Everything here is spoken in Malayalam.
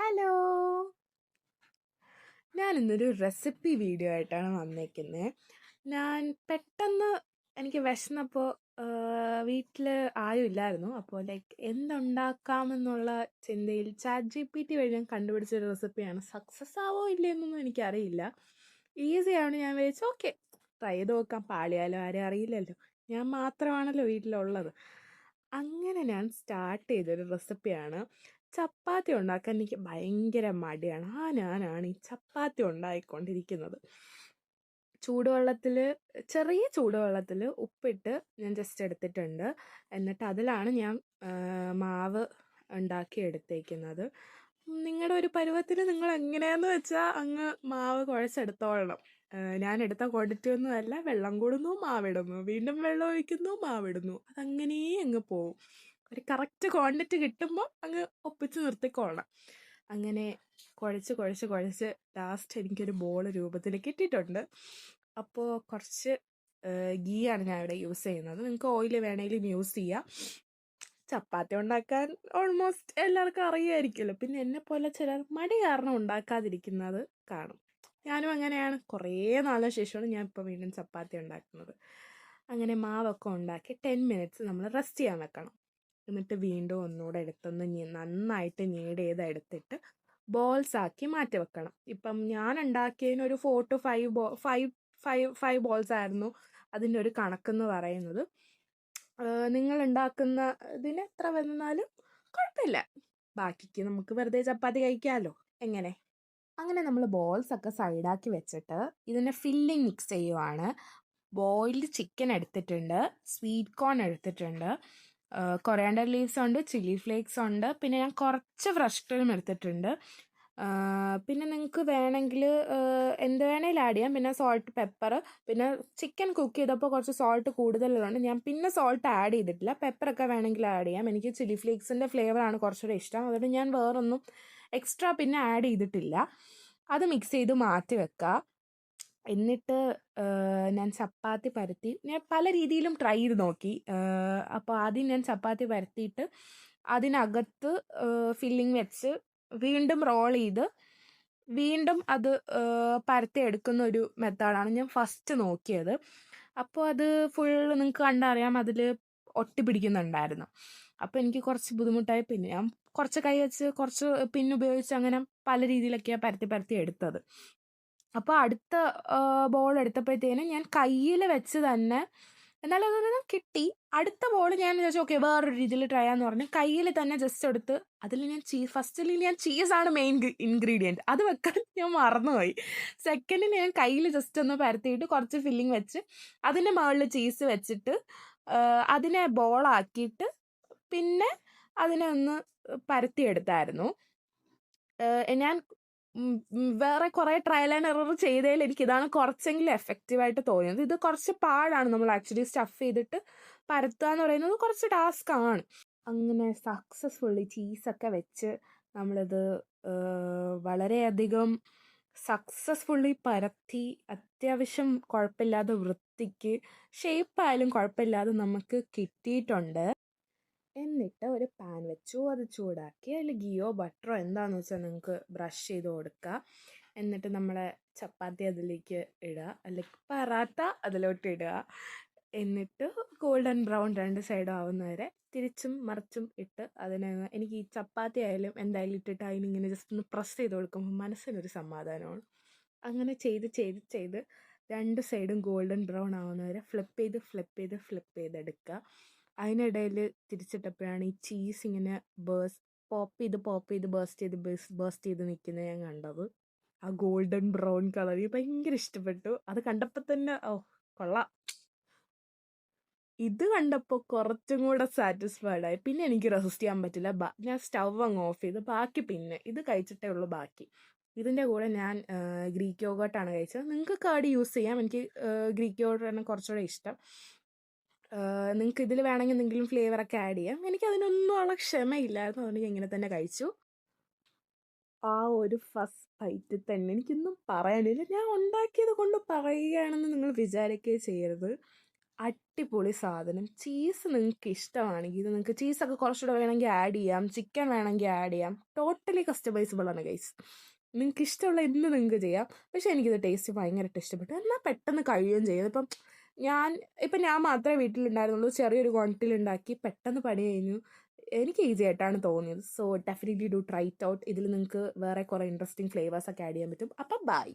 ഹലോ! ഞാനിന്നൊരു റെസിപ്പി വീഡിയോ ആയിട്ടാണ് വന്നേക്കുന്നത്. ഞാൻ പെട്ടെന്ന് എനിക്ക് വിശന്നപ്പോൾ വീട്ടിൽ ആരും ഇല്ലായിരുന്നു. അപ്പോൾ എന്തുണ്ടാക്കാമെന്നുള്ള ചിന്തയിൽ ChatGPT വഴി ഞാൻ കണ്ടുപിടിച്ചൊരു റെസിപ്പിയാണ്. സക്സസ് ആവോ ഇല്ലയെന്നൊന്നും എനിക്കറിയില്ല. ഈസിയാണ്. ഞാൻ വിചാരിച്ചു ഓക്കെ ട്രൈ ചെയ്ത് നോക്കാം. പാളിയാലോ ആരും അറിയില്ലല്ലോ. ഞാൻ മാത്രമാണല്ലോ വീട്ടിലുള്ളത്. അങ്ങനെ ഞാൻ സ്റ്റാർട്ട് ചെയ്തൊരു റെസിപ്പിയാണ്. ചപ്പാത്തി ഉണ്ടാക്കാൻ എനിക്ക് ഭയങ്കര മടിയാണ്. ഞാനാണ് ഈ ചപ്പാത്തി ഉണ്ടാക്കിക്കൊണ്ടിരിക്കുന്നത്. ചെറിയ ചൂടുവെള്ളത്തിൽ ഉപ്പിട്ട് ഞാൻ ജസ്റ്റ് എടുത്തിട്ടുണ്ട്. എന്നിട്ട് അതിലാണ് ഞാൻ മാവ് ഉണ്ടാക്കി എടുത്തേക്കുന്നത്. നിങ്ങളുടെ ഒരു പരുവത്തിന് നിങ്ങൾ എങ്ങനെയാന്ന് വെച്ചാൽ അങ്ങ് മാവ് കുഴച്ചെടുത്തോളണം. ഞാനെടുത്ത ക്വാണ്ടിറ്റി ഒന്നുമല്ല. വെള്ളം കൂടുന്നു, മാവിടുന്നു, വീണ്ടും വെള്ളം ഒഴിക്കുന്നു, മാവിടുന്നു. അതങ്ങനെ അങ്ങ് പോവും. ഒരു കറക്റ്റ് ക്വാണ്ടിറ്റി കിട്ടുമ്പോൾ അങ്ങ് ഒപ്പിച്ച് നിർത്തിക്കൊള്ളണം. അങ്ങനെ കുഴച്ച് ലാസ്റ്റ് എനിക്കൊരു ബോൾ രൂപത്തിൽ കിട്ടിയിട്ടുണ്ട്. അപ്പോൾ കുറച്ച് ഗീ ആണ് ഞാൻ ഇവിടെ യൂസ് ചെയ്യുന്നത്. നിങ്ങൾക്ക് ഓയിൽ വേണമെങ്കിലും യൂസ് ചെയ്യാം. ചപ്പാത്തി ഉണ്ടാക്കാൻ ഓൾമോസ്റ്റ് എല്ലാവർക്കും അറിയാമായിരിക്കുമല്ലോ. പിന്നെ എന്നെപ്പോലെ ചിലർ മടി കാരണം ഉണ്ടാക്കാതിരിക്കുന്നത് കാണും. ഞാനും അങ്ങനെയാണ്. കുറേ നാളിന് ശേഷമാണ് ഞാൻ ഇപ്പോൾ വീണ്ടും ചപ്പാത്തി ഉണ്ടാക്കുന്നത്. അങ്ങനെ മാവൊക്കെ ഉണ്ടാക്കി 10 മിനിറ്റ്സ് നമ്മൾ റെസ്റ്റ് ചെയ്യാൻ വെക്കണം. എന്നിട്ട് വീണ്ടും ഒന്നുകൂടെ എടുത്തൊന്ന് നന്നായിട്ട് നീഡ് ചെയ്ത് എടുത്തിട്ട് ബോൾസ് ആക്കി മാറ്റി വെക്കണം. ഇപ്പം ഞാൻ ഉണ്ടാക്കിയതിന് ഒരു 4 to 5 ബോൾസ് ആയിരുന്നു അതിൻ്റെ ഒരു കണക്കെന്ന് പറയുന്നത്. നിങ്ങൾ ഉണ്ടാക്കുന്ന ഇതിന് എത്ര വന്നാലും കുഴപ്പമില്ല. ബാക്കിക്ക് നമുക്ക് വെറുതെ ചപ്പാത്തി കഴിക്കാമല്ലോ. എങ്ങനെ? അങ്ങനെ നമ്മൾ ബോൾസ് ഒക്കെ സൈഡാക്കി വെച്ചിട്ട് ഇതിനെ ഫില്ലിങ് മിക്സ് ചെയ്യുവാണ്. ബോയിൽഡ് ചിക്കൻ എടുത്തിട്ടുണ്ട്, സ്വീറ്റ് കോൺ എടുത്തിട്ടുണ്ട്, കൊറിയാണ്ടർ ലീവ്സ് ഉണ്ട്, ചില്ലി ഫ്ലേക്സ് ഉണ്ട്, പിന്നെ ഞാൻ കുറച്ച് ഫ്രഷ് ക്രീം എടുത്തിട്ടുണ്ട്. പിന്നെ നിങ്ങൾക്ക് വേണമെങ്കിൽ എന്ത് വേണമെങ്കിലും ആഡ് ചെയ്യാം. പിന്നെ സോൾട്ട്, പെപ്പർ, പിന്നെ ചിക്കൻ കുക്ക് ചെയ്തപ്പോൾ കുറച്ച് സോൾട്ട് കൂടുതലുള്ളതുകൊണ്ട് ഞാൻ പിന്നെ സോൾട്ട് ആഡ് ചെയ്തിട്ടില്ല. പെപ്പറൊക്കെ വേണമെങ്കിൽ ആഡ് ചെയ്യാം. എനിക്ക് ചില്ലി ഫ്ലേക്സിൻ്റെ ഫ്ലേവറാണ് കുറച്ചുകൂടെ ഇഷ്ടം. അതുകൊണ്ട് ഞാൻ വേറൊന്നും എക്സ്ട്രാ പിന്നെ ആഡ് ചെയ്തിട്ടില്ല. അത് മിക്സ് ചെയ്ത് മാറ്റി വെക്കുക. എന്നിട്ട് ഞാൻ ചപ്പാത്തി പരത്തി ഞാൻ പല രീതിയിലും ട്രൈ ചെയ്ത് നോക്കി. അപ്പോൾ ആദ്യം ഞാൻ ചപ്പാത്തി പരത്തിയിട്ട് അതിനകത്ത് ഫില്ലിങ് വെച്ച് വീണ്ടും റോൾ ചെയ്ത് വീണ്ടും അത് പരത്തി എടുക്കുന്ന ഒരു മെത്തേഡാണ് ഞാൻ ഫസ്റ്റ് നോക്കിയത്. അപ്പോൾ അത് ഫുള്ള് നിങ്ങൾക്ക് കണ്ടറിയാം അതിൽ ഒട്ടിപ്പിടിക്കുന്നുണ്ടായിരുന്നു. അപ്പോൾ എനിക്ക് കുറച്ച് ബുദ്ധിമുട്ടായി. പിന്നെ ഞാൻ കുറച്ച് കൈ വെച്ച് കുറച്ച് പിന്നുപയോഗിച്ച് അങ്ങനെ പല രീതിയിലൊക്കെയാണ് പരത്തി എടുത്തത്. അപ്പോൾ അടുത്ത ബോൾ എടുത്തപ്പോഴത്തേനും ഞാൻ കയ്യിൽ വെച്ച് തന്നെ എന്നാലും അതൊന്നും കിട്ടി. അടുത്ത ബോൾ ഞാൻ വിചാരിച്ചു ഓക്കെ വേറൊരു രീതിയിൽ ട്രൈ ചെയ്യാന്ന് പറഞ്ഞ് കയ്യിൽ തന്നെ ജസ്റ്റ് എടുത്ത് അതിൽ ഞാൻ ഫസ്റ്റിൽ ഞാൻ ചീസാണ് മെയിൻ ഇൻഗ്രീഡിയൻറ്റ്. അത് വെക്കാൻ ഞാൻ മറന്നുപോയി. സെക്കൻഡിൽ ഞാൻ കയ്യിൽ ജസ്റ്റ് ഒന്ന് പരത്തിയിട്ട് കുറച്ച് ഫില്ലിങ് വെച്ച് അതിൻ്റെ മുകളിൽ ചീസ് വെച്ചിട്ട് അതിനെ ബോളാക്കിയിട്ട് പിന്നെ അതിനെ ഒന്ന് പരത്തിയെടുത്തായിരുന്നു. ഞാൻ വേറെ കുറേ ട്രയൽ ആൻഡ് എറർ ചെയ്തതിൽ എനിക്കിതാണ് കുറച്ചെങ്കിലും എഫക്റ്റീവായിട്ട് തോന്നിയത്. ഇത് കുറച്ച് പാടാണ്. നമ്മൾ ആക്ച്വലി സ്റ്റഫ് ചെയ്തിട്ട് പരത്തുക എന്ന് പറയുന്നത് കുറച്ച് ടാസ്ക് ആണ്. അങ്ങനെ സക്സസ്ഫുള്ളി ചീസൊക്കെ വെച്ച് നമ്മളിത് വളരെയധികം സക്സസ്ഫുള്ളി പരത്തി അത്യാവശ്യം കുഴപ്പമില്ലാതെ വൃത്തിക്ക് ഷേപ്പായാലും കുഴപ്പമില്ലാതെ നമുക്ക് കിട്ടിയിട്ടുണ്ട്. എന്നിട്ട് ഒരു പാൻ വെച്ചു. അത് ചൂടാക്കി അതിൽ ഗീയോ ബട്ടറോ എന്താണെന്ന് വെച്ചാൽ നിങ്ങൾക്ക് ബ്രഷ് ചെയ്ത് കൊടുക്കുക. എന്നിട്ട് നമ്മളെ ചപ്പാത്തി അതിലേക്ക് ഇടുക, അല്ലെങ്കിൽ പറാത്ത അതിലോട്ട് ഇടുക. എന്നിട്ട് ഗോൾഡൻ ബ്രൗൺ 2 സൈഡും ആവുന്നവരെ തിരിച്ചും മറിച്ചും ഇട്ട് എനിക്ക് ഈ ചപ്പാത്തി ആയാലും എന്തായാലും ഇട്ടിട്ട് അതിനിങ്ങനെ ജസ്റ്റ് ഒന്ന് പ്രസ് ചെയ്ത് കൊടുക്കുമ്പോൾ മനസ്സിനൊരു സമാധാനമാണ്. അങ്ങനെ ചെയ്ത് 2 സൈഡും ഗോൾഡൻ ബ്രൗൺ ആവുന്നവരെ ഫ്ലിപ്പ് ചെയ്തെടുക്കുക. അതിനിടയിൽ തിരിച്ചിട്ടപ്പോഴാണ് ഈ ചീസ് ഇങ്ങനെ പോപ്പ് ചെയ്ത് ബേസ്റ്റ് ചെയ്ത് നിൽക്കുന്നത് ഞാൻ കണ്ടത്. ആ ഗോൾഡൻ ബ്രൗൺ കളർ ഭയങ്കര ഇഷ്ടപ്പെട്ടു. അത് കണ്ടപ്പോൾ തന്നെ കൊള്ളാം. ഇത് കണ്ടപ്പോൾ കുറച്ചും കൂടെ സാറ്റിസ്ഫൈഡ് ആയി. പിന്നെ എനിക്ക് റെസിസ്റ്റ് ചെയ്യാൻ പറ്റില്ല. ഞാൻ സ്റ്റവ് അങ്ങ് ഓഫ് ചെയ്ത് ബാക്കി പിന്നെ ഇത് കഴിച്ചിട്ടേ ഉള്ളൂ ബാക്കി. ഇതിൻ്റെ കൂടെ ഞാൻ ഗ്രീക്ക് യോഗർട്ടാണ് കഴിച്ചത്. നിങ്ങൾക്ക് കർഡ് യൂസ് ചെയ്യാം. എനിക്ക് ഗ്രീക്ക് യോഗർട്ടാണ് കുറച്ചുകൂടെ ഇഷ്ടം. നിങ്ങൾക്ക് ഇതിൽ വേണമെങ്കിൽ എന്തെങ്കിലും ഫ്ലേവറൊക്കെ ആഡ് ചെയ്യാം. എനിക്കതിനൊന്നും ഉള്ള ക്ഷമയില്ലായിരുന്നു. അതുകൊണ്ട് ഞാൻ ഇങ്ങനെ തന്നെ കഴിച്ചു. ആ ഒരു ഫസ്റ്റ് ബൈറ്റിൽ തന്നെ എനിക്കൊന്നും പറയാനില്ല. ഞാൻ ഉണ്ടാക്കിയത് കൊണ്ട് പറയുകയാണെന്ന് നിങ്ങൾ വിചാരിക്കുകയും ചെയ്യരുത്. അടിപൊളി സാധനം. ചീസ് നിങ്ങൾക്ക് ഇഷ്ടമാണെങ്കിൽ ഇത് നിങ്ങൾക്ക് ചീസൊക്കെ കുറച്ചുകൂടെ വേണമെങ്കിൽ ആഡ് ചെയ്യാം, ചിക്കൻ വേണമെങ്കിൽ ആഡ് ചെയ്യാം. ടോട്ടലി കസ്റ്റമൈസബിൾ ആണ് ഗൈസ്. നിങ്ങൾക്ക് ഇഷ്ടമുള്ള എന്ത് നിങ്ങൾക്ക് ചെയ്യാം. പക്ഷേ എനിക്കിത് ടേസ്റ്റ് ഭയങ്കരമായിട്ട് ഇഷ്ടപ്പെട്ടു. എന്നാൽ പെട്ടെന്ന് കഴിയുകയും ചെയ്യും. ഇപ്പം ഞാൻ മാത്രമേ വീട്ടിലുണ്ടായിരുന്നുള്ളൂ. ചെറിയൊരു ക്വാണ്ടിറ്റിയിൽ ഉണ്ടാക്കി പെട്ടെന്ന് പണി കഴിഞ്ഞു. എനിക്ക് ഈസി ആയിട്ടാണ് തോന്നിയത്. So definitely do try it out. ഇതിൽ നിങ്ങൾക്ക് വേറെ കുറേ ഇൻട്രസ്റ്റിംഗ് ഫ്ലേവേഴ്സൊക്കെ ആഡ് ചെയ്യാൻ പറ്റും. അപ്പം ബൈ.